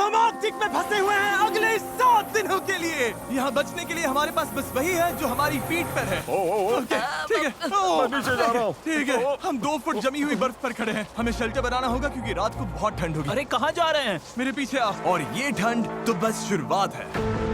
हम आर्कटिक में फंसे हुए हैं अगले 7 दिनों के लिए। यहाँ बचने के लिए हमारे पास बस वही है जो हमारी पीठ पर है। ओके, ठीक है। मैं नीचे जा रहा हूँ। ठीक है, हम 2 फुट जमी हुई बर्फ पर खड़े हैं। हमें शेल्टर बनाना होगा क्योंकि रात को बहुत ठंड होगी। अरे कहाँ जा रहे हैं? मेरे पीछे आ। और ये ठंड तो बस शुरुआत है।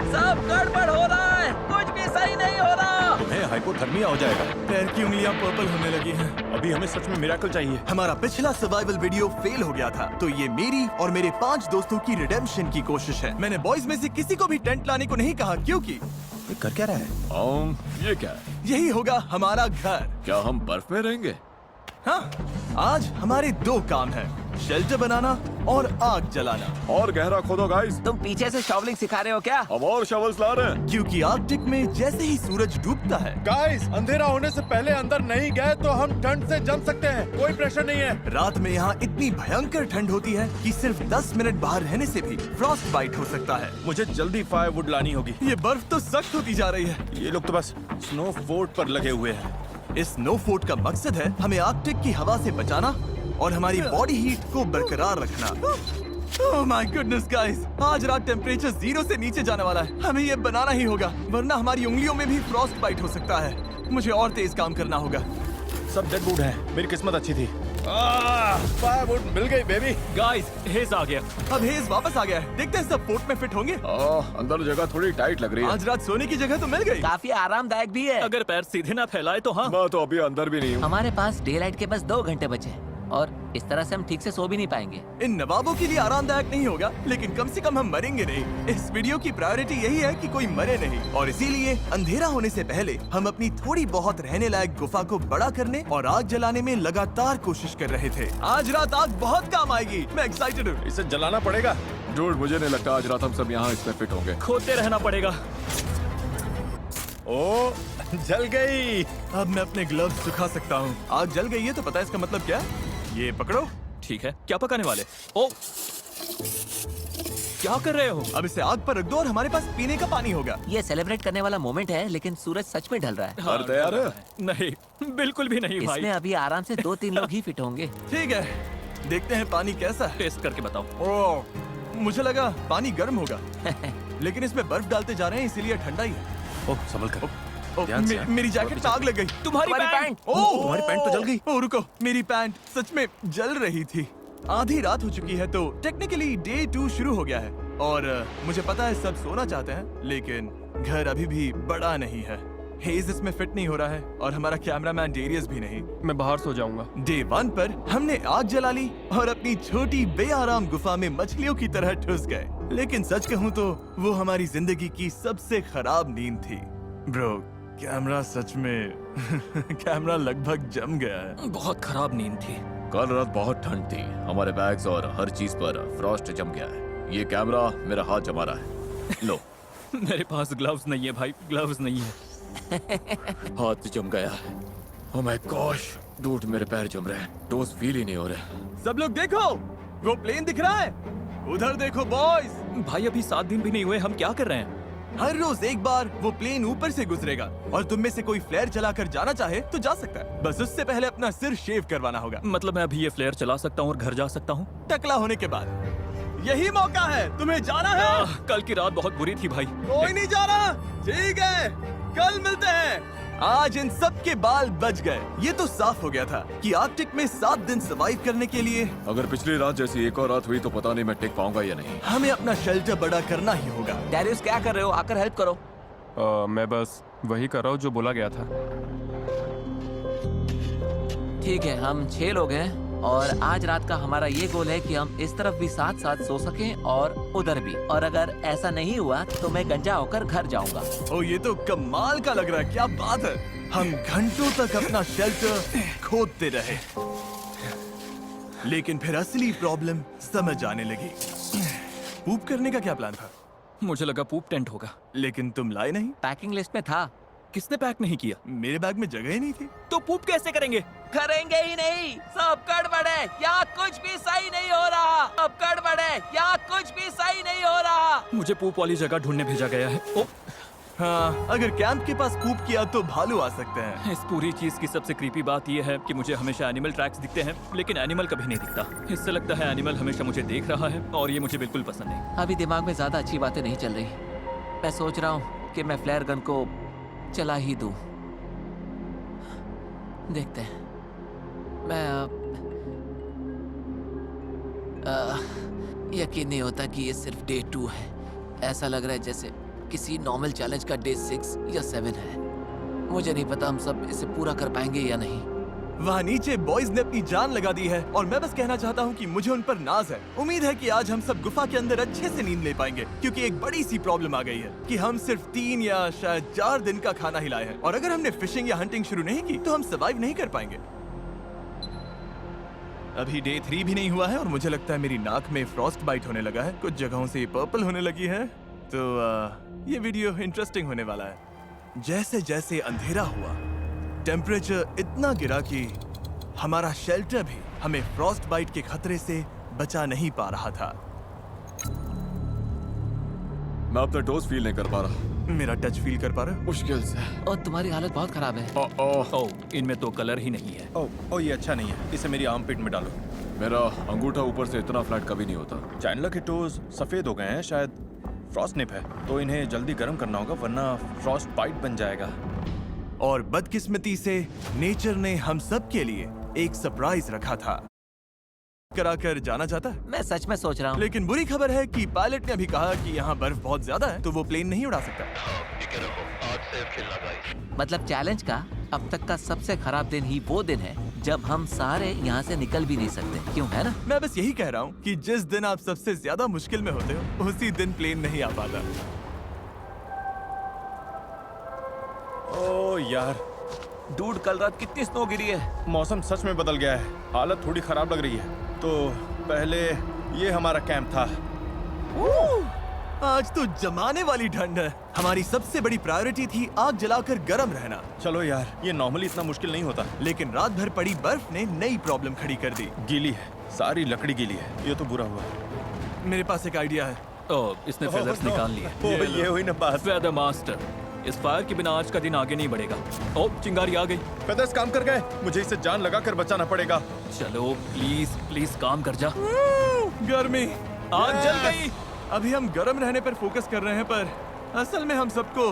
सब गड़बड़ हो रहा है, कुछ भी सही नहीं हो रहा। तुम्हें हाइपोथर्मिया हो जाएगा। पैर की उंगलियां पर्पल होने लगी हैं। अभी हमें सच में मिरेकल चाहिए। हमारा पिछला सर्वाइवल वीडियो फेल हो गया था, तो ये मेरी और मेरे 5 दोस्तों की रिडेम्पशन की कोशिश है। मैंने बॉयज में से किसी को भी टेंट लाने को नहीं कहा क्योंकि ये कर क्या रहा है? ये क्या है? यही होगा हमारा घर। क्या हम बर्फ में रहेंगे? हाँ, आज हमारे 2 काम हैं, शेल्टर बनाना और आग जलाना। और गहरा खोदो गाइस। तुम पीछे से शॉवलिंग सिखा रहे हो क्या? हम और शवल्स ला रहे हैं। क्योंकि आर्कटिक में जैसे ही सूरज डूबता है, गाइस, अंधेरा होने से पहले अंदर नहीं गए तो हम ठंड से जम सकते हैं। कोई प्रेशर नहीं है। रात में यहाँ इतनी भयंकर ठंड होती है कि सिर्फ 10 मिनट बाहर रहने से भी फ्रॉस्ट बाइट हो सकता है। मुझे जल्दी फायरवुड लानी होगी। ये बर्फ तो सख्त होती जा रही है। ये लोग तो बस स्नो फोर्ट पर लगे हुए हैं। इस स्नो फोर्ट का मकसद है हमें आर्कटिक की हवा से बचाना और हमारी बॉडी हीट को बरकरार रखना। ओह माय गुडनेस गाइस, आज रात टेम्परेचर 0 से नीचे जाने वाला है। हमें ये बनाना ही होगा, वरना हमारी उंगलियों में भी फ्रॉस्ट बाइट हो सकता है। मुझे और तेज काम करना होगा। सब डेड वुड है। मेरी किस्मत अच्छी थी। फायरवुड मिल गई बेबी। गाइस, हेज आ गया। अब हेज वापस आ गया है। देखते हैं सब फोर्ट में फिट होंगे। अंदर जगह थोड़ी टाइट लग रही है। आज रात सोने की जगह तो मिल गई। काफी आरामदायक भी है। अगर पैर सीधे ना फैलाए तो हाँ। मैं तो अभी अंदर भी नहीं हूँ। हमारे पास डे लाइट के बस 2 घंटे बचे हैं और इस तरह से हम ठीक से सो भी नहीं पाएंगे। इन नवाबों के लिए आरामदायक नहीं होगा, लेकिन कम से कम हम मरेंगे नहीं। इस वीडियो की प्रायोरिटी यही है कि कोई मरे नहीं, और इसीलिए अंधेरा होने से पहले हम अपनी थोड़ी बहुत रहने लायक गुफा को बड़ा करने और आग जलाने में लगातार कोशिश कर रहे थे। आज रात आग बहुत काम आएगी। मैं एक्साइटेड हूँ। इसे जलाना पड़ेगा। डूड, मुझे नहीं लगता आज रात हम सब यहाँ इसमें फिट होंगे। खोदते रहना पड़ेगा। ओ, जल गई। अब मैं अपने ग्लव्स सुखा सकता हूँ। आग जल गई है तो पता है इसका मतलब क्या है? ये पकड़ो। ठीक है, क्या पकाने वाले? ओ, क्या कर रहे हो? अब इसे आग पर रख दो और हमारे पास पीने का पानी होगा। ये सेलिब्रेट करने वाला मोमेंट है, लेकिन सूरज सच में ढल रहा है। हर तैयार है? नहीं, बिल्कुल भी नहीं भाई। इसमें अभी आराम से 2-3 लोग ही फिट होंगे। ठीक है, देखते हैं पानी कैसा है। टेस्ट करके बताओ। ओह, मुझे लगा पानी गर्म होगा, लेकिन इसमें बर्फ डालते जा रहे हैं इसीलिए ठंडा ही है। ओह, संभल कर। ओह, ध्यान से। मेरी जैकेट में आग लग गई। तुम्हारी पैंट। ओह, तुम्हारी पैंट तो जल गई। ओह रुको, मेरी पैंट सच में जल रही थी। आधी रात हो चुकी है तो टेक्निकली डे 2 शुरू हो गया है, और मुझे पता है सब सोना चाहते हैं, लेकिन घर अभी भी बड़ा नहीं है। हेज इसमें फिट नहीं हो रहा है और हमारा कैमरामैन डेरियस भी नहीं। मैं बाहर सो जाऊंगा। डे 1 पर हमने आग जला ली और अपनी छोटी बेआराम गुफा में मछलियों की तरह ठुस गए, लेकिन सच कहूँ तो वो हमारी जिंदगी की सबसे खराब नींद थी। ब्रो, कैमरा सच में कैमरा लगभग जम गया है। बहुत खराब नींद थी। कल रात बहुत ठंड थी। हमारे बैग्स और हर चीज पर फ्रॉस्ट जम गया है। ये कैमरा मेरा हाथ जमा रहा है। लो। मेरे पास ग्लव्स नहीं है भाई, ग्लव्स नहीं है। हाथ जम गया है। ओह माय गॉश, डूड, मेरे पैर जम रहे हैं। टोस फील ही नहीं हो रहे। सब लोग देखो, वो प्लेन दिख रहा है। उधर देखो बॉयज। भाई अभी 7 दिन भी नहीं हुए, हम क्या कर रहे हैं? हर रोज एक बार वो प्लेन ऊपर से गुजरेगा और तुम में से कोई फ्लेयर चलाकर जाना चाहे तो जा सकता है। बस उससे पहले अपना सिर शेव करवाना होगा। मतलब मैं अभी ये फ्लेयर चला सकता हूँ और घर जा सकता हूँ? टकला होने के बाद यही मौका है, तुम्हें जाना है। कल की रात बहुत बुरी थी भाई। कोई नहीं जा रहा। ठीक है, कल मिलते हैं। आज इन सब के बाल बच गए। ये तो साफ हो गया था कि आर्कटिक में 7 दिन सर्वाइव करने के लिए अगर पिछली रात जैसी एक और रात हुई तो पता नहीं मैं टिक पाऊंगा या नहीं। हमें अपना शेल्टर बड़ा करना ही होगा। डैरियस, क्या कर रहे हो? आकर हेल्प करो। मैं बस वही कर रहा हूँ जो बोला गया था। ठीक है, हम 6 लोग हैं और आज रात का हमारा ये गोल है कि हम इस तरफ भी साथ साथ सो सकें और उधर भी। और अगर ऐसा नहीं हुआ तो मैं गंजा होकर घर जाऊंगा। ओ, ये तो कमाल का लग रहा है। क्या बात है। हम घंटों तक अपना शेल्टर खोदते रहे, लेकिन फिर असली प्रॉब्लम समझ आने लगी। पूप करने का क्या प्लान था? मुझे लगा पूप टेंट होगा। लेकिन तुम लाए नहीं। पैकिंग लिस्ट में था। किसने पैक नहीं किया? मेरे बैग में जगह ही नहीं थी। तो पूप कैसे करेंगे? करेंगे ही नहीं। सब गड़बड़ है, यहाँ कुछ भी सही नहीं हो रहा। सब गड़बड़ है, यहाँ कुछ भी सही नहीं हो रहा। मुझे पूप वाली जगह ढूंढने भेजा गया है। ओ, हाँ, अगर कैंप के पास पूप किया तो भालू आ सकते हैं। इस पूरी चीज की सबसे क्रीपी बात यह है कि मुझे हमेशा एनिमल ट्रैक्स दिखते हैं, लेकिन एनिमल कभी नहीं दिखता। इससे लगता है एनिमल हमेशा मुझे देख रहा है और ये मुझे बिल्कुल पसंद नहीं। अभी दिमाग में ज्यादा अच्छी बातें नहीं चल रही। मैं सोच रहा हूँ कि मैं फ्लेयर गन को चला ही दूं। देखते हैं। मैं यकीन नहीं होता कि ये सिर्फ डे 2 है। ऐसा लग रहा है जैसे किसी नॉर्मल चैलेंज का डे 6 या 7 है। मुझे नहीं पता हम सब इसे पूरा कर पाएंगे या नहीं। वहाँ नीचे बॉयज ने अपनी जान लगा दी है और मैं बस कहना चाहता हूँ कि मुझे उन पर नाज है। उम्मीद है कि आज हम सब गुफा के अंदर अच्छे से नींद ले पाएंगे, क्योंकि एक बड़ी सी प्रॉब्लम आ गई है कि हम सिर्फ 3 या शायद 4 दिन का खाना ही लाए हैं, और अगर हमने फिशिंग या हंटिंग शुरू नहीं की तो हम सर्वाइव नहीं कर पाएंगे। अभी डे 3 भी नहीं हुआ है और मुझे लगता है मेरी नाक में फ्रॉस्ट बाइट होने लगा है। कुछ जगहों से पर्पल होने लगी है, तो ये वीडियो इंटरेस्टिंग होने वाला है। जैसे जैसे अंधेरा हुआ, टेम्परेचर इतना गिरा कि हमारा शेल्टर भी हमें फ्रॉस्ट बाइट के खतरे से बचा नहीं पा रहा था। मैं अपना डोज फील नहीं कर पा रहा, मेरा टच फील कर पा रहा है? मुश्किल से। और तुम्हारी हालत बहुत खराब है। ओह, इनमें तो कलर ही नहीं है। ओ ये अच्छा नहीं है, इसे मेरी आर्मपिट में डालो। मेरा अंगूठा ऊपर से इतना फ्लैट कभी नहीं होता। चैंडलर के टोज सफेद हो गए हैं, शायद फ्रॉस्ट निप है, तो इन्हें जल्दी गर्म करना होगा वरना फ्रॉस्ट बाइट बन जाएगा। और बदकिस्मती से नेचर ने हम सब के लिए एक सरप्राइज रखा था। कराकर जाना चाहता है, मैं सच में सोच रहा हूँ। लेकिन बुरी खबर है कि पायलट ने अभी कहा कि यहाँ बर्फ बहुत ज्यादा है, तो वो प्लेन नहीं उड़ा सकता। मतलब चैलेंज का अब तक का सबसे खराब दिन ही वो दिन है जब हम सारे यहाँ से निकल भी नहीं सकते। क्यों, है ना? मैं बस यही कह रहा हूँ कि जिस दिन आप सबसे ज्यादा मुश्किल में होते हो उसी दिन प्लेन नहीं आ पाता। ओ यार, डूड, कल रात कितनी स्नो गिरी है। मौसम सच में बदल गया है, हालत थोड़ी खराब लग रही है। तो पहले ये हमारा कैंप था। आज तो जमाने वाली ठंड है। हमारी सबसे बड़ी प्रायोरिटी थी आग जलाकर गर्म रहना, चलो यार, ये नॉर्मली इतना मुश्किल नहीं होता। लेकिन रात भर पड़ी बर्फ ने नई प्रॉब्लम खड़ी कर दी। गीली है, सारी लकड़ी गीली है, ये तो बुरा हुआ। मेरे पास एक आइडिया है। ओह, इसने फेदर्स निकाल लिए। ये हुई ना बात। फेदर मास्टर, इस फायर के बिना आज का दिन आगे नहीं बढ़ेगा। ओह, चिंगारी आ गई। फेदर्स काम कर गए, मुझे इसे जान लगा कर बचाना पड़ेगा। चलो प्लीज प्लीज काम कर जा। गर्मी, आग जल गई। अभी हम गर्म रहने पर फोकस कर रहे हैं, पर असल में हम सबको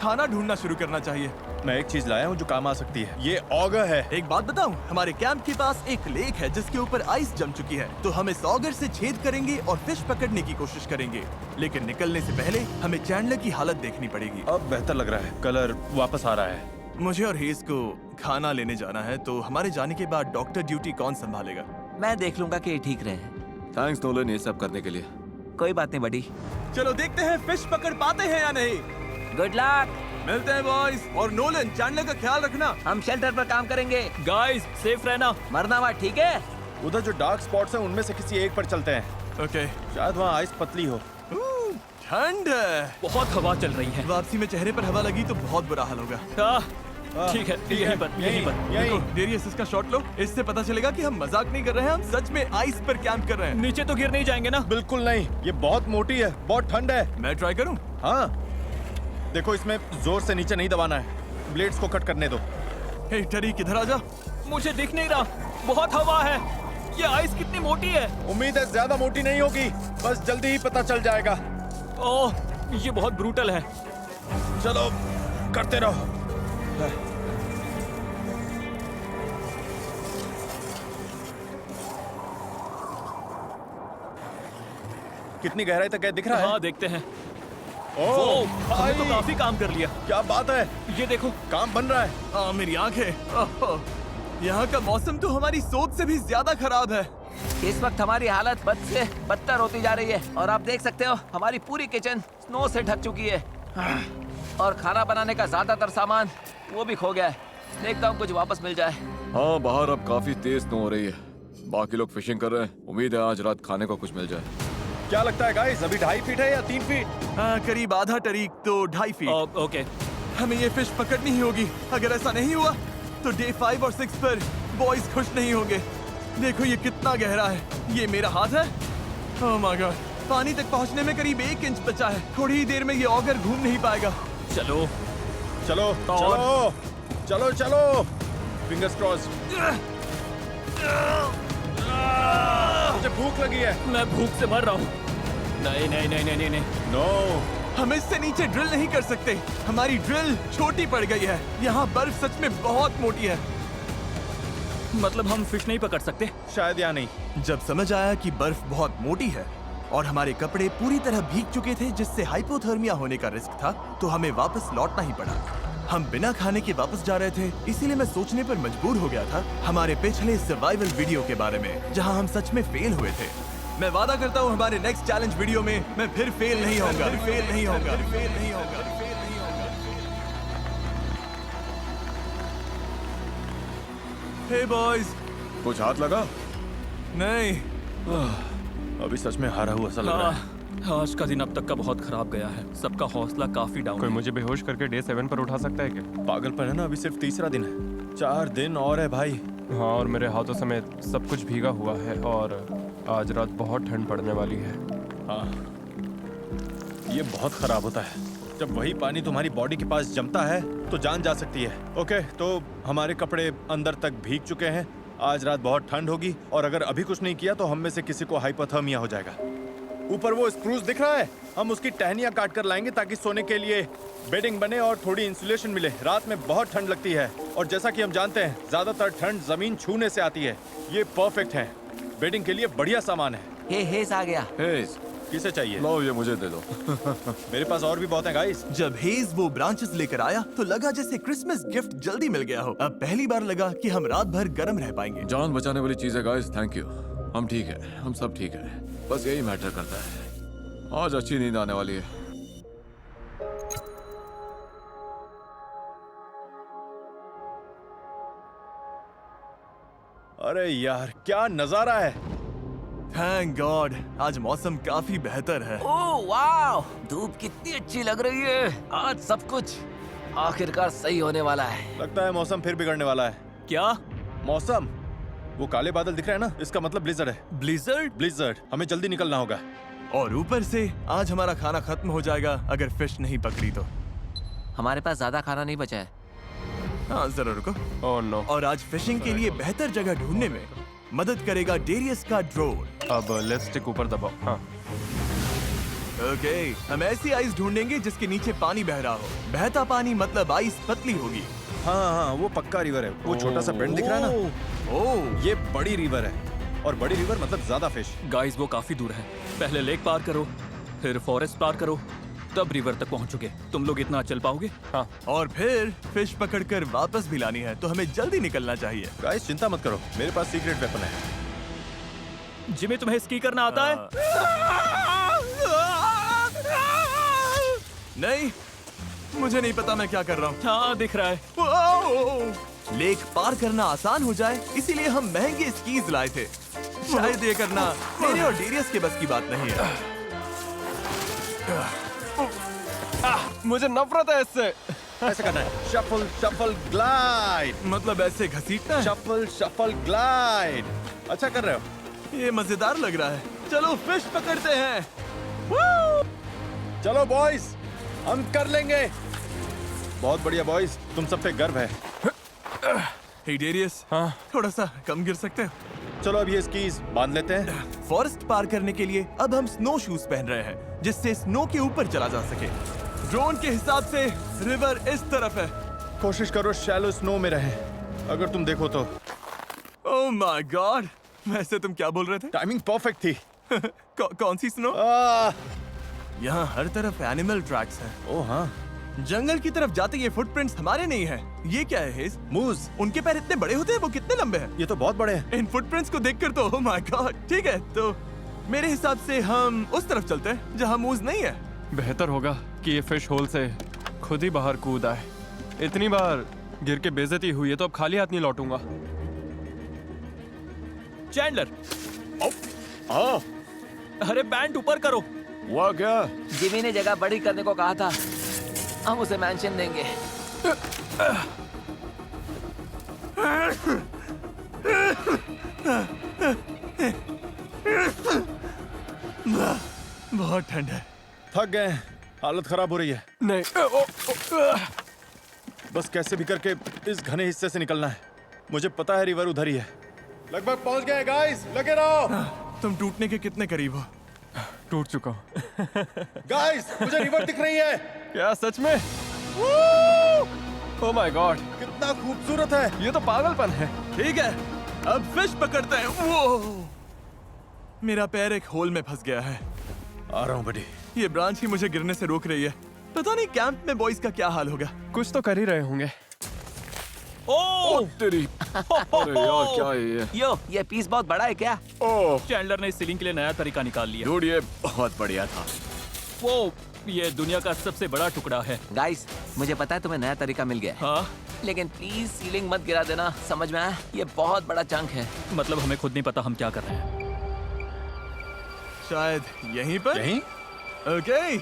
खाना ढूंढना शुरू करना चाहिए। मैं एक चीज लाया हूँ जो काम आ सकती है, ये ऑगर है। एक बात बताऊं, हमारे कैंप के पास एक लेक है जिसके ऊपर आइस जम चुकी है, तो हम इस ऑगर से छेद करेंगे और फिश पकड़ने की कोशिश करेंगे। लेकिन निकलने से पहले हमें चैंडलर की हालत देखनी पड़ेगी। अब बेहतर लग रहा है, कलर वापस आ रहा है। मुझे और हेज को खाना लेने जाना है, तो हमारे जाने के बाद डॉक्टर ड्यूटी कौन संभालेगा? मैं देख लूंगा कि ये ठीक रहे। थैंक्स नोलन ये सब करने के लिए। कोई बात नहीं बड़ी। चलो देखते हैं फिश पकड़ पाते हैं या नहीं। Good luck. मिलते हैं बॉयज। और नोलन, चैंडलर का ख्याल रखना। हम शेल्टर पर काम करेंगे। गाइस, सेफ रहना। मरना हुआ, ठीक है? उधर जो डार्क स्पॉट्स हैं उनमें से किसी एक पर चलते हैं। ओके। शायद वहाँ आइस पतली हो। ठंड है, बहुत हवा चल रही है। वापसी में चेहरे पर हवा लगी तो बहुत बुरा हाल होगा। ठीक है, यहीं पर। देखो, डेरियस का शॉट लो, इससे पता चलेगा कि हम मजाक नहीं कर रहे हैं, हम सच में आइस पर कैंप कर रहे हैं। नीचे तो गिर नहीं जाएंगे ना? बिल्कुल नहीं, ये बहुत मोटी है, बहुत ठंड है। मैं ट्राई करूं? हाँ, देखो इसमें जोर से नीचे नहीं दबाना है, ब्लेड्स को कट करने दो। हे टरी, किधर आ जा। मुझे दिख नहीं रहा, बहुत हवा है। ये आइस कितनी मोटी है। उम्मीद है ज्यादा मोटी नहीं होगी, बस जल्दी ही पता चल जाएगा। ओह, ये बहुत ब्रूटल है। चलो करते रहो। कितनी गहराई तक है, दिख रहा है? हाँ, देखते हैं। ओह, हमने तो भाई, काफी काम कर लिया। क्या बात है, ये देखो। काम बन रहा है। मेरी आंखें। यहाँ का मौसम तो हमारी सोच से भी ज्यादा खराब है। इस वक्त हमारी हालत बद से बदतर होती जा रही है और आप देख सकते हो हमारी पूरी किचन स्नो से ढक चुकी है और खाना बनाने का ज्यादातर सामान वो भी खो गया है। देखता हूँ कुछ वापस मिल जाए। हाँ, बाहर अब काफी तेज स्नो हो रही है। बाकी लोग फिशिंग कर रहे हैं। उम्मीद है आज रात खाने को कुछ मिल जाए। क्या लगता है गाइस, अभी 2.5 फीट है या 3 फीट? करीब आधा टरीक, तो 2.5 फीट। ओके। हमें ये फिश पकड़नी ही होगी। अगर ऐसा नहीं हुआ तो डे 5 और 6 पर बॉयज खुश नहीं होंगे। देखो ये कितना गहरा है। ये मेरा हाथ है। ओह माय गॉड, पानी तक पहुंचने में करीब 1 इंच बचा है। थोड़ी ही देर में ये ऑगर घूम नहीं पाएगा। चलो। चलो चलो चलो चलो, फिंगर्स क्रॉस। मुझे भूख लगी है। मैं भूख से मर रहा हूँ। नहीं नहीं नहीं नहीं नहीं नहीं। नो, हम इससे नीचे ड्रिल नहीं कर सकते। हमारी ड्रिल छोटी पड़ गई है। यहाँ बर्फ सच में बहुत मोटी है। मतलब हम फिश नहीं पकड़ सकते? शायद या नहीं। जब समझ आया कि बर्फ बहुत मोटी है और हमारे कपड़े पूरी तरह भीग चुके थे, जिससे हाइपोथर्मिया होने का रिस्क था, तो हमें वापस लौटना ही पड़ा। हम बिना खाने के वापस जा रहे थे, इसीलिए मैं सोचने पर मजबूर हो गया था हमारे पिछले सर्वाइवल वीडियो के बारे में, जहां हम सच में फेल हुए थे। मैं वादा करता हूं हमारे नेक्स्ट चैलेंज वीडियो में मैं फिर फेल नहीं होऊंगा, फिर फेल नहीं होऊंगा, फिर फेल नहीं होऊंगा, फिर फेल नहीं होऊंगा। हे बॉयज। कुछ हाथ लगा? नहीं। अभी सच में हारा हुआ सा लग रहा है। हाँ, आज का दिन अब तक का बहुत खराब गया है। सबका हौसला काफी डाउन कोई है। मुझे बेहोश करके डे 7 पर उठा सकता है क्या? पागलपन है ना, अभी सिर्फ तीसरा दिन है। 4 दिन और है भाई। हाँ, और मेरे हाथों समेत सब कुछ भीगा हुआ है और आज रात बहुत ठंड पड़ने वाली है। हाँ, ये बहुत खराब होता है जब वही पानी तुम्हारी बॉडी के पास जमता है, तो जान जा सकती है। ओके, तो हमारे कपड़े अंदर तक भीग चुके हैं। आज रात बहुत ठंड होगी और अगर अभी कुछ नहीं किया तो हम में से किसी को हाइपोथर्मिया हो जाएगा। ऊपर वो स्प्रूस दिख रहा है, हम उसकी टहनियां काट कर लाएंगे ताकि सोने के लिए बेडिंग बने और थोड़ी इंसुलेशन मिले। रात में बहुत ठंड लगती है और जैसा कि हम जानते हैं, ज्यादातर ठंड जमीन छूने से आती है। ये परफेक्ट है, बेडिंग के लिए बढ़िया सामान है। हे हेस आ गया। हेज, किसे चाहिए? लो ये मुझे दे दो। मेरे पास और भी बहुत है गाइस। जब हेज वो ब्रांचेस लेकर आया तो लगा जैसे क्रिसमस गिफ्ट जल्दी मिल गया हो। अब पहली बार लगा कि हम रात भर गर्म रह पाएंगे। जान बचाने वाली चीज है गाइस, थैंक यू। हम ठीक है, हम सब ठीक है, बस यही मैटर करता है। आज अच्छी नींद आने वाली है। अरे यार, क्या नजारा है। थैंक गॉड, आज मौसम काफी बेहतर है। ओह वाह, धूप कितनी अच्छी लग रही है। आज सब कुछ आखिरकार सही होने वाला है। लगता है मौसम फिर बिगड़ने वाला है। क्या? मौसम, वो काले बादल दिख रहे हैं ना, इसका मतलब ब्लिजर्ड है। ब्लिजर्ड? ब्लिजर्ड, हमें जल्दी निकलना होगा। और ऊपर से आज हमारा खाना खत्म हो जाएगा अगर फिश नहीं पकड़ी तो। हमारे पास ज्यादा खाना नहीं बचा है। हाँ जरा रुको। Oh no. और आज फिशिंग के लिए बेहतर जगह ढूंढने में मदद करेगा डेरियस का ड्रोन। अब लेफ्ट स्टिक ऊपर दबाओ। हाँ, ओके, हम ऐसी आइस ढूंढेंगे जिसके नीचे पानी बह रहा हो। बहता पानी मतलब आइस पतली होगी। हाँ हाँ, वो पक्का रिवर है। वो छोटा सा बेंड दिख रहा है ना, ओह, ये बड़ी रिवर है। और बड़ी रिवर मतलब ज्यादा फिश। गाइस, वो काफी दूर है। पहले लेक पार करो, फिर फॉरेस्ट पार करो, तब रिवर तक पहुंचोगे। तुम लोग इतना चल पाओगे? हाँ। और फिर फिश पकड़कर वापस भी लानी है, तो हमें जल्दी निकलना चाहिए। गाइस चिंता मत करो, मेरे पास सीक्रेट वेपन है। जिमी, तुम्हें स्की करना आता है? नहीं, मुझे नहीं पता मैं क्या कर रहा हूँ। हाँ, दिख रहा है। वाओ! लेक पार करना आसान हो जाए इसीलिए हम महंगे स्कीज लाए थे। शायद ये करना मेरे और डेरियस के बस की बात नहीं है। मुझे नफरत है इससे। ऐसे करना है, शफल शफल ग्लाइड। मतलब ऐसे घसीटना है? Shuffle shuffle glide. अच्छा कर रहे हो। ये मजेदार लग रहा है। चलो फिश पकड़ते हैं। चलो बॉयज, हम कर लेंगे। बहुत बढ़िया बॉयज, तुम सब पे गर्व है। हे डेरियस, हाँ। थोड़ा सा कम गिर सकते हो? चलो अब ये स्कीज बांध लेते हैं। फॉरेस्ट पार करने के लिए अब हम स्नो शूज पहन रहे हैं, जिससे स्नो के ऊपर चला जा सके। ड्रोन के हिसाब से रिवर इस तरफ है। कोशिश करो शैलो स्नो में रहे। अगर तुम देखो तो। ओह माय गॉड, वैसे तुम क्या बोल रहे थे? टाइमिंग परफेक्ट थी। कौन सी स्नो? आह, यहाँ हर तरफ एनिमल ट्रैक्स हैं। ओ हाँ, जंगल की तरफ जाते ये फुटप्रिंट्स हमारे नहीं है। ये क्या है हेज? मूज। उनके पैर इतने बड़े होते हैं, वो कितने लंबे हैं? ये तो बहुत बड़े हैं। इन फुटप्रिंट्स को देखकर तो ओह माय गॉड। ठीक है, तो मेरे हिसाब से हम उस तरफ चलते हैं जहाँ मूज नहीं है। बेहतर होगा कि ये फिश होल से खुद ही बाहर कूद आए। इतनी बार गिर के बेइज्जती हुई है तो अब खाली हाथ नहीं लौटूंगा। चैंडलर, हाँ, अरे बैंड ऊपर करो। हुआ क्या? जिमी ने जगह बड़ी करने को कहा था, हम उसे मेंशन देंगे। बहुत ठंड है। थक गए, हालत खराब हो रही है। नहीं बस कैसे भी करके इस घने हिस्से से निकलना है। मुझे पता है रिवर उधर ही है। लगभग पहुंच गए गाइस, लगे रहो। तुम टूटने के कितने करीब हो? टूट चुका हूँ। गाइस, मुझे रिवर दिख रही है। क्या सच में? ओह माय गॉड, कितना खूबसूरत है। ये तो पागलपन है। ठीक है, अब फिश पकड़ते हैं। वो मेरा पैर एक होल में फंस गया है। आ रहा हूँ बड़ी। ये ब्रांच ही मुझे गिरने से रोक रही है। पता नहीं कैंप में बॉयज का क्या हाल होगा। कुछ तो कर ही रहे होंगे। ओह तेरी अरे यार क्या है ये? यो, ये पीस बहुत बड़ा है क्या? ओह चैंडलर ने इस सीलिंग के लिए नया तरीका निकाल लिया। डूड, ये बहुत बढ़िया था। वो ये दुनिया का सबसे बड़ा टुकड़ा है। गाइस, मुझे पता है तुम्हें नया तरीका मिल गया है, हाँ, लेकिन प्लीज सीलिंग मत गिरा देना, समझ में आया? ये बहुत बड़ा चंक है। मतलब हमें खुद नहीं पता हम क्या कर रहे हैं। शायद यहीं पर। यहीं? ओके,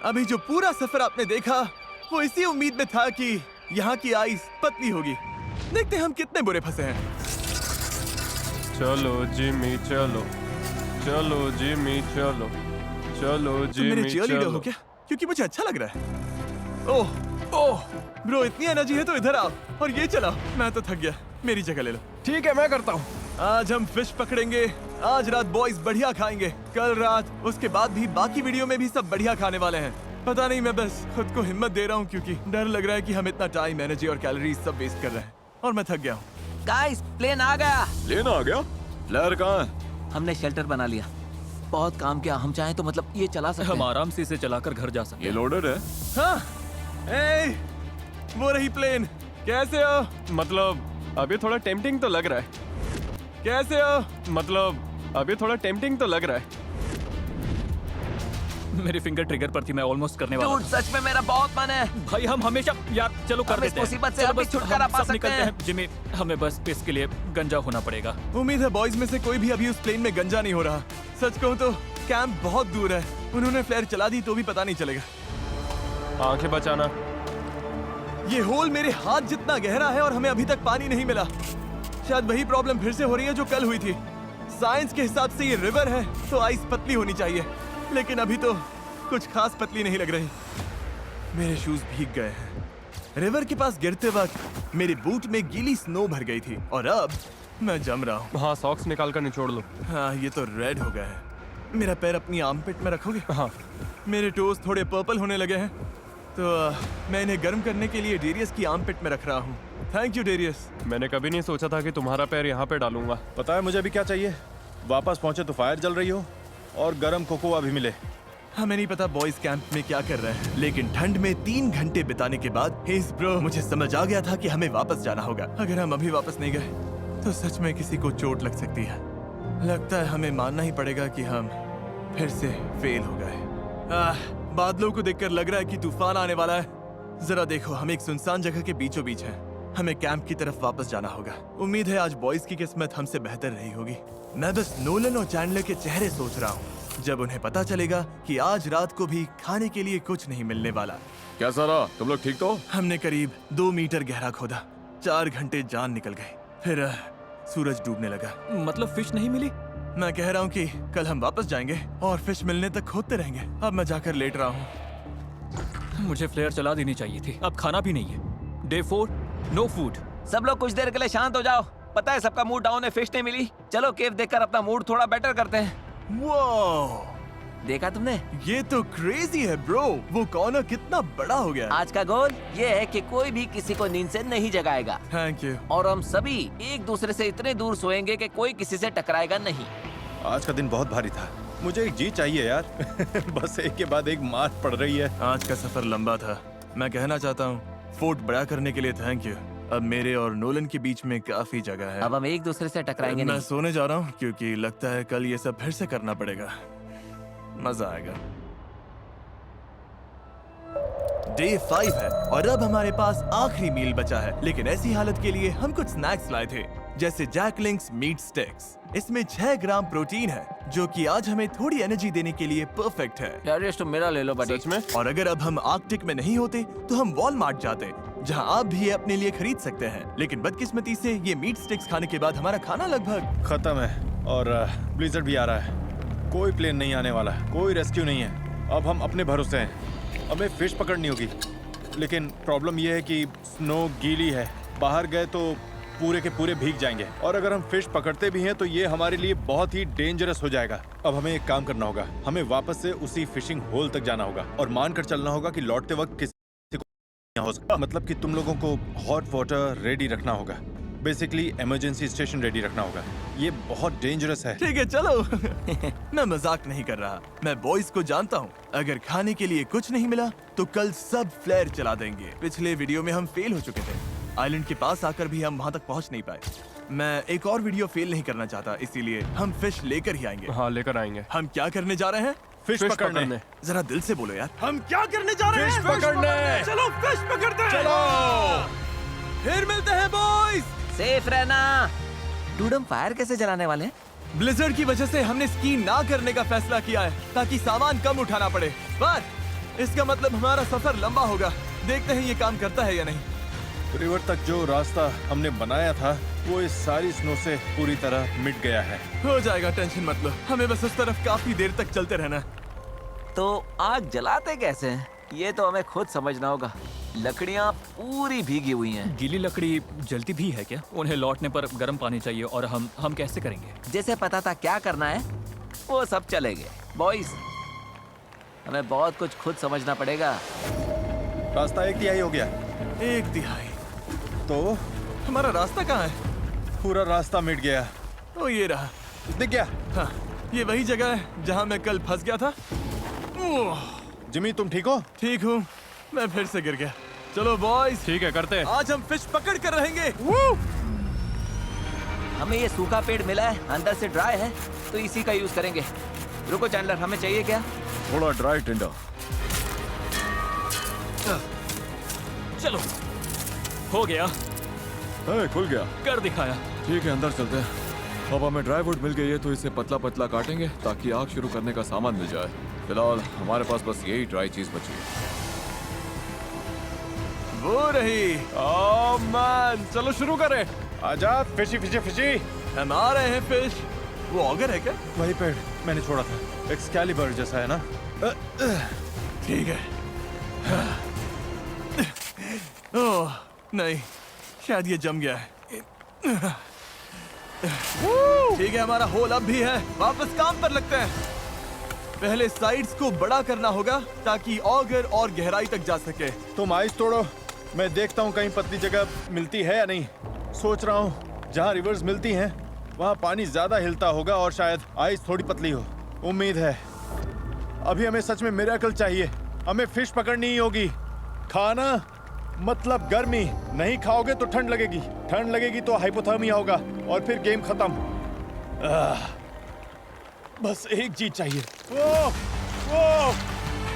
अभी जो पूरा सफर आपने देखा वो इसी उम्मीद में था कि यहाँ की आइस पतली होगी। देखते हैं हम कितने बुरे फंसे हैं। चलो जिमी चलो, चलो जिमी चलो, चलो तुम मेरे जिमी चीयरलीडर चलो। हो क्या? क्योंकि मुझे अच्छा लग रहा है। ओह ब्रो, इतनी एनर्जी है तो इधर आओ और ये चलाओ। मैं तो थक गया, मेरी जगह ले लो। ठीक है, मैं करता हूँ। आज हम फिश पकड़ेंगे। आज रात बॉयज बढ़िया खाएंगे। कल रात, उसके बाद भी बाकी वीडियो में भी सब बढ़िया खाने वाले हैं। पता नहीं, मैं बस खुद को हिम्मत दे रहा हूँ क्योंकि डर लग रहा है कि हम इतना टाइम, एनर्जी और कैलोरीज सब वेस्ट कर रहे हैं और मैं थक गया हूँ। गाइस, प्लेन आ गया। लेना आ गया? फ्लेयर कहाँ है? हमने शेल्टर बना लिया। बहुत काम किया। हम चाहें तो मतलब ये चला सकते हम हैं। आराम से इसे चलाकर घर जा सकते ये हैं। लोडेड है? हाँ, ए, वो रही प्लेन। कैसे हो? मतलब अभी थोड़ा टेम्पटिंग तो लग रहा है। कैसे हो? मतलब अभी थोड़ा टेम्पटिंग तो लग रहा है। मेरी फिंगर ट्रिगर पर थी, मैं ऑलमोस्ट करने वाला Dude, सच में मेरा बहुत मन है। था। भाई हम हमेशा यार चलो कर हम इस देते हैं। मुसीबत से चलो अभी बस छुटकारा हम पा सब सकते निकलते हैं। हैं। जिमी, हमें बस इसके लिए गंजा होना पड़ेगा। उम्मीद है बॉयज में से कोई भी अभी उस प्लेन में गंजा नहीं हो रहा। सच कहूँ तो कैंप बहुत दूर है। उन्होंने फ्लेयर चला दी तो भी पता नहीं चलेगा। आंखें बचाना। ये होल मेरे हाथ जितना गहरा है और हमें अभी तक पानी नहीं मिला। शायद वही प्रॉब्लम फिर से हो रही है जो कल हुई थी। साइंस के हिसाब से ये रिवर है तो आइस पतली होनी चाहिए, लेकिन अभी तो कुछ खास पतली नहीं लग रही। मेरे शूज भीग गए हैं। रिवर के पास गिरते वक्त मेरे बूट में गीली स्नो भर गई थी और अब मैं जम रहा हूँ। हाँ, सॉक्स निकाल कर निचोड़ लो। हाँ, ये तो रेड हो गया है। मेरा पैर अपनी आर्मपिट में रखोगे? हाँ, मेरे टोस थोड़े पर्पल होने लगे हैं तो मैं इन्हें गर्म करने के लिए डेरियस की आर्मपिट में रख रहा हूँ। Thank you Darius. मैंने कभी नहीं सोचा था कि तुम्हारा पैर यहाँ पे डालूंगा। पता है मुझे अभी क्या चाहिए? वापस पहुंचे तो फायर जल रही हो और गर्म कोकोआ भी मिले। हमें नहीं पता बॉयज कैंप में क्या कर रहे हैं, लेकिन ठंड में 3 घंटे बिताने के बाद हेज़ ब्रो, मुझे समझ आ गया था कि हमें वापस जाना होगा। अगर हम अभी वापस नहीं गए तो सच में किसी को चोट लग सकती है। लगता है हमें मानना ही पड़ेगा कि हम फिर से फेल हो गए। बादलों को देखकर लग रहा है कि तूफान आने वाला है। जरा देखो, हम एक सुनसान जगह के बीचों बीच हैं। हमें कैंप की तरफ वापस जाना होगा। उम्मीद है आज बॉयज की किस्मत हमसे बेहतर रही होगी। मैं बस नोलन और चैंडलर के चेहरे सोच रहा हूँ जब उन्हें पता चलेगा कि आज रात को भी खाने के लिए कुछ नहीं मिलने वाला। कैसा रहा? तुम लोग ठीक तो? हमने करीब 2 मीटर गहरा खोदा। 4 घंटे जान निकल गए। फिर सूरज डूबने लगा। मतलब फिश नहीं मिली? मैं कह रहा हूँ कि कल हम वापस जाएंगे और फिश मिलने तक खोदते रहेंगे। अब मैं जाकर लेट रहा हूँ। मुझे फ्लेयर चला देनी चाहिए थी। अब खाना भी नहीं है। Day 4, no food. सब लोग कुछ देर के लिए शांत हो जाओ। पता है सबका मूड डाउन है, फिश नहीं मिली। चलो केव देखकर अपना मूड थोड़ा बेटर करते हैं। वो देखा तुमने? ये तो क्रेजी है ब्रो। वो कॉर्नर कितना बड़ा हो गया। आज का गोल ये है कि कोई भी किसी को नींद से नहीं जगाएगा थैंक यू। और हम सभी एक दूसरे से इतने दूर सोएंगे कि कोई किसी से टकराएगा नहीं। आज का दिन बहुत भारी था। मुझे एक जी चाहिए यार। बस एक के बाद एक मार पड़ रही है। आज का सफर लंबा था। मैं कहना चाहता हूँ फोर्ट बड़ा करने के लिए थैंक यू। अब मेरे और नोलन के बीच में काफी जगह है। अब हम एक दूसरे से टकराएंगे मैं नहीं। सोने जा रहा हूँ क्योंकि लगता है कल ये सब फिर से करना पड़ेगा। मजा आएगा। डे 5 है और अब हमारे पास आखिरी मील बचा है, लेकिन ऐसी हालत के लिए हम कुछ स्नैक्स लाए थे जैसे जैकलिंग्स मीट स्टिक्स। इसमें 6 ग्राम प्रोटीन है जो कि आज हमें थोड़ी एनर्जी देने के लिए परफेक्ट है। यार ये तो मेरा ले लो बड़ी। सच में? और अगर अब हम आर्कटिक में नहीं होते तो हम वॉलमार्ट जाते, जहां आप भी ये अपने लिए खरीद सकते हैं। लेकिन बदकिस्मती से ये मीट स्टिक्स खाने के बाद हमारा खाना लगभग खत्म है और ब्लिजर्ड भी आ रहा है। कोई प्लेन नहीं आने वाला, कोई रेस्क्यू नहीं है। अब हम अपने भरोसे हैं। हमें फिश पकड़नी होगी, लेकिन प्रॉब्लम यह है कि स्नो गीली है। बाहर गए तो पूरे के पूरे भीग जाएंगे, और अगर हम फिश पकड़ते भी हैं तो ये हमारे लिए बहुत ही डेंजरस हो जाएगा। अब हमें एक काम करना होगा, हमें वापस से उसी फिशिंग होल तक जाना होगा और मानकर चलना होगा कि लौटते वक्त किसी को नहीं हो सकता। मतलब कि तुम लोगों को हॉट वाटर रेडी रखना होगा, बेसिकली इमरजेंसी स्टेशन रेडी रखना होगा। ये बहुत डेंजरस है। ठीक है चलो। मैं मजाक नहीं कर रहा, मैं बॉयज को जानता हूँ। अगर खाने के लिए कुछ नहीं मिला तो कल सब फ्लेयर चला देंगे। पिछले वीडियो में हम फेल हो चुके थे, आइलैंड के पास आकर भी हम वहाँ तक पहुँच नहीं पाए। मैं एक और वीडियो फेल नहीं करना चाहता, इसीलिए हम फिश लेकर ही आएंगे। हाँ, लेकर आएंगे। हम क्या करने जा रहे हैं? फिश पकड़ने। जरा दिल से बोलो यार, हम क्या करने जा रहे हैं? फिश पकड़ने। चलो फिश पकड़ते हैं। चलो। फिर मिलते हैं बॉयज। सेफ रहना। डूड, हम फायर कैसे जलाने वाले हैं? ब्लिजर्ड की वजह से हमने स्की ना करने का फैसला किया है ताकि सामान कम उठाना पड़े। पर इसका मतलब हमारा सफर लंबा होगा। देखते हैं ये काम करता है या नहीं। रिवर तक जो रास्ता हमने बनाया था वो इस सारी स्नो से पूरी तरह मिट गया है। हो जाएगा, टेंशन मत लो। हमें बस उस तरफ काफी देर तक चलते रहना। तो आग जलाते कैसे हैं? ये तो हमें खुद समझना होगा। लकड़ियाँ पूरी भीगी हुई हैं। गीली लकड़ी जलती भी है क्या? उन्हें लौटने पर गर्म पानी चाहिए, और हम कैसे करेंगे? जैसे पता था क्या करना है वो सब चलेंगे। बॉयज, हमें बहुत कुछ खुद समझना पड़ेगा। रास्ता 1/3 हो गया। 1/3? तो हमारा रास्ता कहाँ है? पूरा रास्ता मिट गया। ओ ये रहा। दिख गया? हाँ, ये वही जगह है जहाँ मैं कल फंस गया था। ओह, जिमी, तुम ठीक हो? ठीक हूँ, मैं फिर से गिर गया। चलो बॉयज, ठीक है, करते हैं। आज हम फिश पकड़ कर रहेंगे। हमें ये सूखा पेड़ मिला है, अंदर से ड्राई है, तो इसी का यूज करेंगे। रुको चैंडलर, हमें चाहिए क्या? थोड़ा ड्राई टिंडर। चलो, हो गया, खुल गया। कर दिखाया। ठीक है, अंदर चलते हैं। अब हमें ड्राई वुड मिल गई है तो इसे पतला पतला काटेंगे ताकि आग शुरू करने का सामान मिल जाए। फिलहाल हमारे पास बस यही ड्राई चीज बची है। वो रही। ओह मैन, चलो शुरू करें। आजा, फिशी फिशी फिशी। हम आ रहे हैं फिश। वो ऑगर है क्या? वही पेड़ मैंने छोड़ा था, एक्सकैलिबर जैसा है ना? ठीक है। ओह नहीं, शायद ये जम गया है। ठीक है, हमारा होल अब भी है। वापस काम पर लगते हैं। पहले साइड्स को बड़ा करना होगा ताकि ऑगर और गहराई तक जा सके। तुम आइस तोड़ो, मैं देखता हूँ कहीं पतली जगह मिलती है या नहीं। सोच रहा हूँ जहाँ रिवर्स मिलती हैं वहाँ पानी ज्यादा हिलता होगा और शायद आइस थोड़ी पतली हो। उम्मीद है। अभी हमें सच में मिरेकल चाहिए। हमें फिश पकड़नी ही होगी। खाना मतलब गर्मी। नहीं खाओगे तो ठंड लगेगी, ठंड लगेगी तो हाइपोथर्मिया होगा, और फिर गेम खत्म। बस एक चीज चाहिए। वो,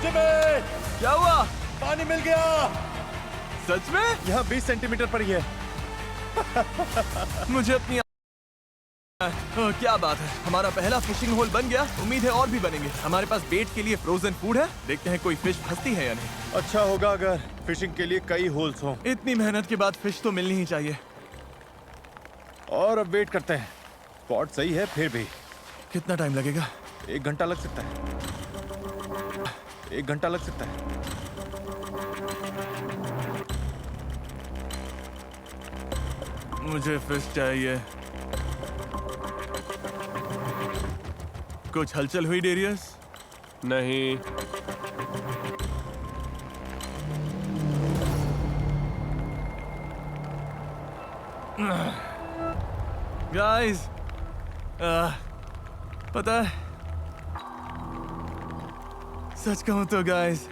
जिमी! क्या हुआ? पानी मिल गया। सच में? यहाँ 20 सेंटीमीटर पर ही है। मुझे अपनी क्या बात है, हमारा पहला फिशिंग होल बन गया। उम्मीद है और भी बनेंगे। हमारे पास बेट के लिए फ्रोजन फूड है। देखते हैं कोई फिश फंसती है या नहीं। अच्छा होगा अगर फिशिंग के लिए कई होल्स हों। इतनी मेहनत के बाद फिश तो मिलनी ही चाहिए। और अब वेट करते हैं। स्पॉट सही है, फिर भी कितना टाइम लगेगा? 1 घंटा लग सकता है। 1 घंटा लग सकता है। मुझे फिश चाहिए। कुछ हलचल हुई डेरियस? नहीं। गाइस, पता है, सच कहूं तो गाइस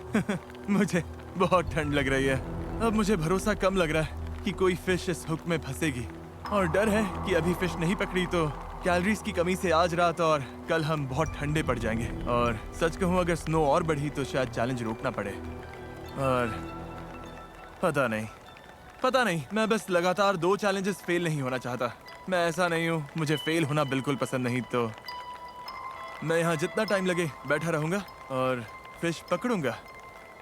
मुझे बहुत ठंड लग रही है। अब मुझे भरोसा कम लग रहा है कि कोई फिश इस हुक में फंसेगी, और डर है कि अभी फिश नहीं पकड़ी तो कैलोरीज की कमी से आज रात और कल हम बहुत ठंडे पड़ जाएंगे। और सच कहूं, अगर स्नो और बढ़ी तो शायद चैलेंज रोकना पड़े। और पता नहीं, मैं बस लगातार 2 चैलेंजेस फेल नहीं होना चाहता। मैं ऐसा नहीं हूँ, मुझे फेल होना बिल्कुल पसंद नहीं। तो मैं यहाँ जितना टाइम लगे बैठा रहूँगा और फिश पकड़ूंगा,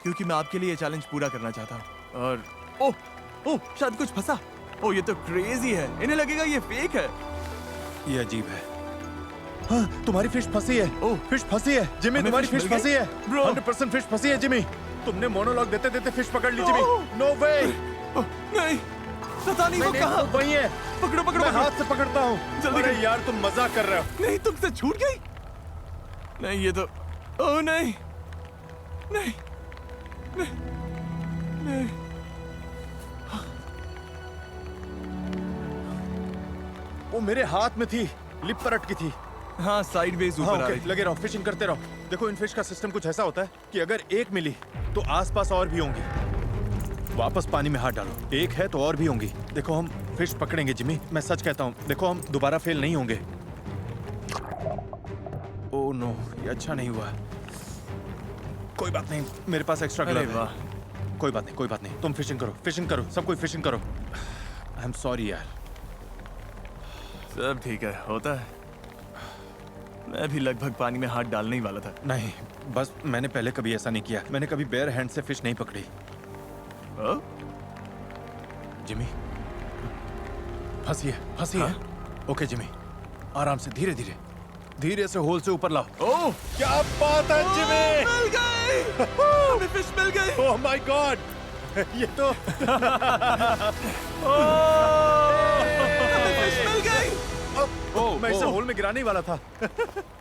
क्योंकि मैं आपके लिए ये चैलेंज पूरा करना चाहता हूँ। और ओह शायद कुछ फंसा। ओह ये तो क्रेजी है, इन्हें लगेगा ये फेक है। ये अजीब है। हाँ, तुम्हारी फिश फंसी है। ओह। फिश फंसी है जिमी, हमें तुम्हारी fish फिश मिल फंसी गई? है। Bro। 100% फिश फंसी है जिमी। तुमने मोनोलॉग देते देते फिश पकड़ ली जिमी। ओह। नो वे। ओह, नहीं पता नहीं वो कहाँ। वही है। पकड़ो पकड़ो मैं पकड़ो। हाथ से पकड़ता हूँ। जल्दी अरे कर। यार तुम मजाक कर रहे हो। नहीं तुमसे छूट गई। नहीं ये तो, ओह नहीं नहीं नहीं नहीं। वो मेरे हाथ में थी, लिप पर अटकी थी। हाँ साइडवेज हाँ, ऊपर आ ओके, रही थी। लगे रहो, फिशिंग करते रहो। देखो इन फिश का सिस्टम कुछ ऐसा होता है कि अगर एक मिली तो आसपास और भी होंगी। वापस पानी में हाथ डालो, एक है तो और भी होंगी। देखो हम फिश पकड़ेंगे जिमी, मैं सच कहता हूँ। देखो हम दोबारा फेल नहीं होंगे। ओह नो, ये अच्छा नहीं हुआ। कोई बात नहीं, मेरे पास एक्स्ट्रा अरे ग्लव है। वाह। कोई बात नहीं, कोई बात नहीं। तुम फिशिंग करो, सब कोई फिशिंग करो। आई एम सॉरी यार। सब ठीक है, होता है। मैं भी लगभग पानी में हाथ डालने ही वाला था। नहीं, बस मैंने पहले कभी ऐसा नहीं किया। मैंने कभी बेयर हैंड से फिश नहीं पकड़ी। ओह, जिमी, फंसी है। ओके जिमी, आराम से, धीरे धीरे, धीरे से होल से ऊपर लाओ। ओह, क्या बात है जिमी! मिल गई। हमें फिश मिल गई। ओह माय गॉड, ये तो हमें फिश मिल गई। मैं इसे होल में गिराने ही वाला था।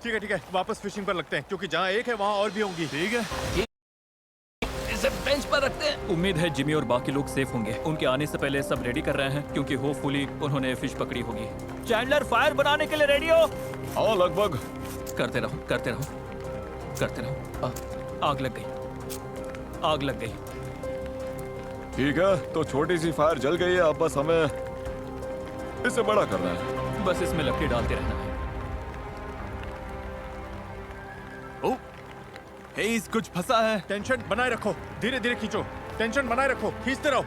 ठीक है, वापस फिशिंग पर लगते हैं, क्योंकि जहाँ एक है वहाँ और भी होंगी। ठीक है। इसे बेंच पर रखते हैं। उम्मीद है जिमी और बाकी लोग सेफ होंगे। उनके आने से पहले सब रेडी कर रहे हैं क्योंकि होपफुली उन्होंने फिश पकड़ी होगी। चैंडलर फायर बनाने के लिए रेडी हो? हाँ लगभग। करते रहो। आग लग गई। ठीक है, तो छोटी सी फायर जल गई है, अब बस हमें इसे बड़ा करना है। बस इसमें लकड़ी डालते रहना है। ओह, हेज कुछ फंसा है। टेंशन बनाए रखो, धीरे धीरे खींचो, टेंशन बनाए रखो, खींचते रहो।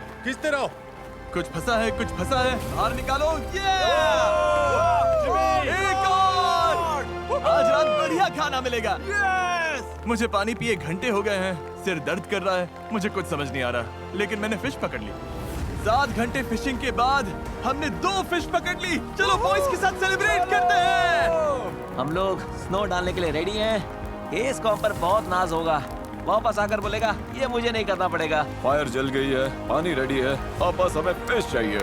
कुछ फंसा है, बाहर निकालो। ये एक और। आज रात बढ़िया खाना मिलेगा। मुझे पानी पिए घंटे हो गए हैं, सिर दर्द कर रहा है, मुझे कुछ समझ नहीं आ रहा, लेकिन मैंने फिश पकड़ ली। 7 घंटे फिशिंग के बाद हमने 2 फिश पकड़ ली। चलो बॉयज के साथ सेलिब्रेट करते हैं। हम लोग स्नो डालने के लिए रेडी हैं। इस कॉम पर बहुत नाज होगा। वापस आकर बोलेगा ये मुझे नहीं करना पड़ेगा। फायर जल गई है, पानी रेडी है, अब बस हमें फिश चाहिए।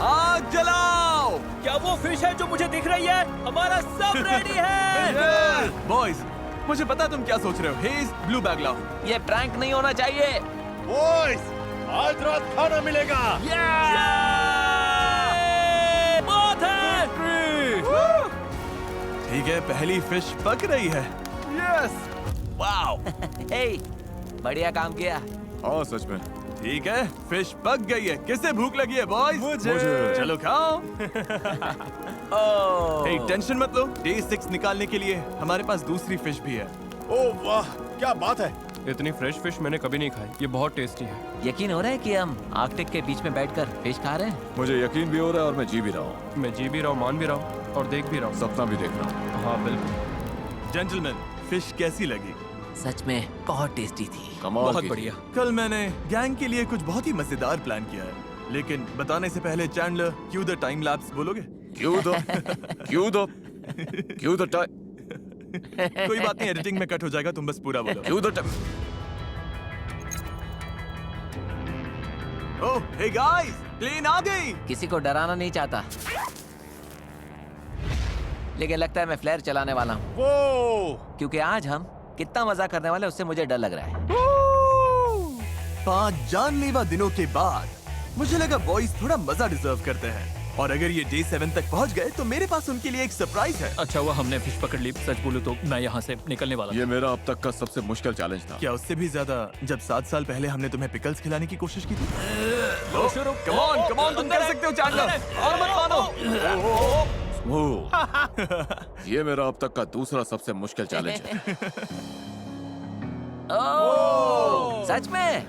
आग जलाओ। क्या वो फिश है जो मुझे दिख रही है? हमारा सब रेडी है। बॉयज, मुझे पता तुम क्या सोच रहे हो। हेज, ब्लू बैग लाओ। ये प्रैंक नहीं होना चाहिए। बॉयज, आज रात खाना मिलेगा। बहुत है। ठीक है, पहली फिश पक रही है। यस। वाओ। हे, बढ़िया काम किया। हाँ सच में। ठीक है, फिश पक गई है। किसे भूख लगी है बॉयज? मुझे। चलो खाओ। ओह, hey, टेंशन मत लो, डे 6 निकालने के लिए हमारे पास दूसरी फिश भी है। ओह वाह, क्या बात है। इतनी फ्रेश फिश मैंने कभी नहीं खाई। ये बहुत टेस्टी है। यकीन हो रहा है कि हम आर्कटिक के बीच में बैठकर फिश खा रहे हैं। मुझे यकीन भी हो रहा है और मैं जी भी रहा हूँ, मैं जी भी रहा हूँ, मान भी रहा हूँ और देख भी रहा हूँ। सपना भी देख रहा हूँ। हाँ बिल्कुल। जेंटलमैन, फिश कैसी लगी? सच में बहुत टेस्टी थी। कमाल बहुत की। बढ़िया। कल मैंने गैंग के लिए कुछ बहुत ही मजेदार प्लान किया है, लेकिन बताने से पहले Chandler, Q the time lapse बोलोगे? क्यों द टाइम। कोई बात नहीं, एडिटिंग में कट हो जाएगा, तुम बस पूरा बोलो। क्यों the time. Oh, hey guys, plane आ गई। किसी को डराना नहीं चाहता, लेकिन लगता है मैं फ्लेयर चलाने वाला हूँ, वो क्योंकि आज हम कितना मजा करने वाले हैं, उससे मुझे डर लग रहा है। 5 जानलेवा दिनों के बाद मुझे लगा बॉयज थोड़ा मजा डिजर्व करते हैं, और अगर ये डे 7 तक पहुंच गए तो मेरे पास उनके लिए एक सरप्राइज है। अच्छा हुआ हमने फिश पकड़ ली। सच बोलूं तो मैं यहाँ से निकलने वाला ये मेरा अब तक का सबसे मुश्किल चैलेंज था। क्या उससे भी ज्यादा जब 7 साल पहले हमने तुम्हें पिकल्स खिलाने की कोशिश की थी? शुरू। कम ऑन, तुम कर सकते हो चैंडलर, और मत मानो। ओह, ये मेरा अब तक का दूसरा सबसे मुश्किल चैलेंज है। ओह, सच में?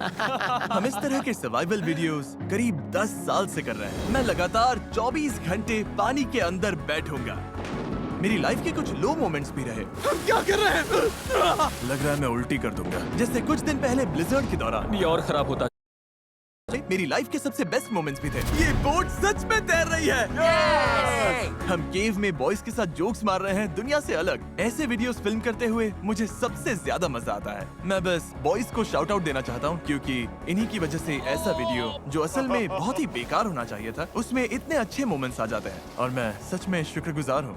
हम इस तरह के सर्वाइवल वीडियोस करीब 10 साल से कर रहे हैं। मैं लगातार 24 घंटे पानी के अंदर बैठूंगा। मेरी लाइफ के कुछ लो मोमेंट्स भी रहे। हम क्या कर रहे हैं? लग रहा है मैं उल्टी कर दूंगा। जैसे कुछ दिन पहले ब्लिजर्ड के दौरान ये और खराब होता। मेरी लाइफ के सबसे बेस्ट मोमेंट्स भी थे। ये बोट सच में तैर रही है। हम केव में बॉयज के साथ जोक्स मार रहे हैं, दुनिया से अलग। ऐसे वीडियोस फिल्म करते हुए मुझे सबसे ज्यादा मजा आता है। मैं बस बॉयज को शाउट आउट देना चाहता हूँ, क्योंकि इन्हीं की वजह से ऐसा वीडियो जो असल में बहुत ही बेकार होना चाहिए था, उसमें इतने अच्छे मोमेंट्स आ जाते हैं और मैं सच में शुक्रगुजार हूँ।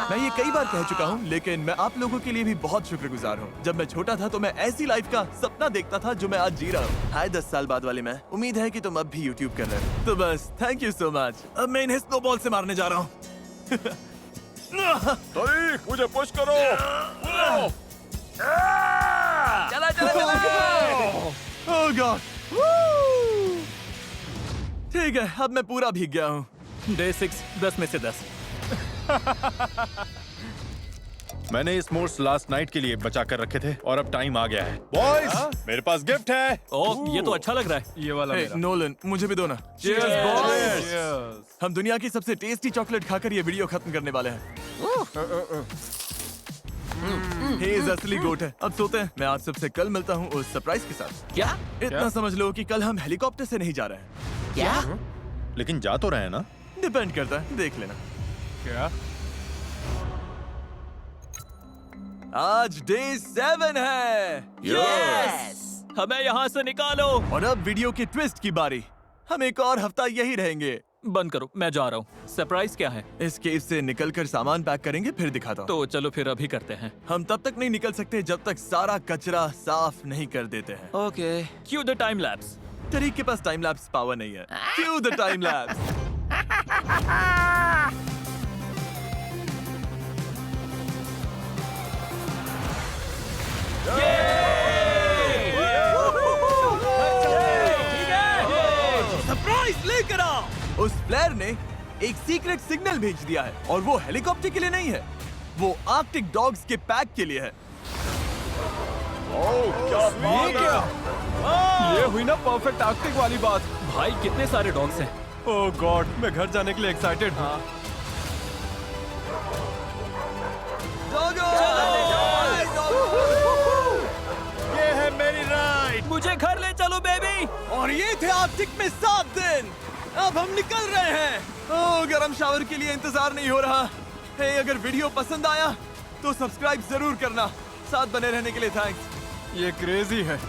मैं ये कई बार कह चुका हूँ, लेकिन मैं आप लोगों के लिए भी बहुत शुक्रगुजार हूँ। जब मैं छोटा था तो मैं ऐसी लाइफ का सपना देखता था जो मैं आज जी रहा हूँ। हाय 10 साल बाद वाले मैं, उम्मीद है कि तुम अब भी YouTube कर रहे हो। तो बस थैंक यू सो मच। अब मैं इन्हें स्नोबॉल से मारने जा रहा हूँ। तारीख, मुझे पुश करो। चला चला चला। ओह गॉड। ठीक है, अब मैं पूरा भीग गया हूँ। डे 6 10 में से 10। मैंने इस मोर्स लास्ट नाइट के लिए बचा कर रखे थे और अब टाइम आ गया है। बॉयज, मेरे पास गिफ्ट है। ओह, ये तो अच्छा लग रहा है। ये वाला हे मेरा। नोलन, मुझे भी दो ना। Cheers, boys! Cheers! हम दुनिया की सबसे टेस्टी चॉकलेट खाकर ये वीडियो खत्म करने वाले हैं। हेज असली गोट है। अब सोते हैं। मैं आप सबसे कल मिलता हूँ उस सरप्राइज के साथ। क्या इतना समझ लो कि कल हम हेलीकॉप्टर से नहीं जा रहे हैं। क्या? लेकिन जा तो रहे हैं ना? डिपेंड करता है, देख लेना। क्या? आज डे 7 है यस! हमें यहाँ से निकालो। और अब वीडियो के ट्विस्ट की बारी। हम एक और हफ्ता यही रहेंगे। बंद करो, मैं जा रहा हूँ। सरप्राइज क्या है? इस केव से निकलकर सामान पैक करेंगे, फिर दिखाता हूँ। तो चलो फिर अभी करते हैं। हम तब तक नहीं निकल सकते जब तक सारा कचरा साफ नहीं कर देते हैं। Okay. Q the time lapse. तरीक के पास टाइम लैप्स पावर नहीं है। क्यों द टाइम लैप्स? सरप्राइज लेकर आओ। उस फ्लेयर ने एक सीक्रेट सिग्नल भेज दिया है और वो हेलीकॉप्टर के लिए नहीं है, वो आर्कटिक डॉग्स के पैक के लिए है। ये क्या? ये हुई ना परफेक्ट आर्कटिक वाली बात। भाई कितने सारे डॉग्स हैं। ओह गॉड, मैं घर जाने के लिए एक्साइटेड हूँ। ये है मेरी राइड। मुझे घर ले चलो बेबी। और ये थे आर्कटिक में 7 दिन। अब हम निकल रहे हैं। ओह, गरम शावर के लिए इंतजार नहीं हो रहा। हे, अगर वीडियो पसंद आया तो सब्सक्राइब जरूर करना। साथ बने रहने के लिए थैंक्स। ये क्रेजी है।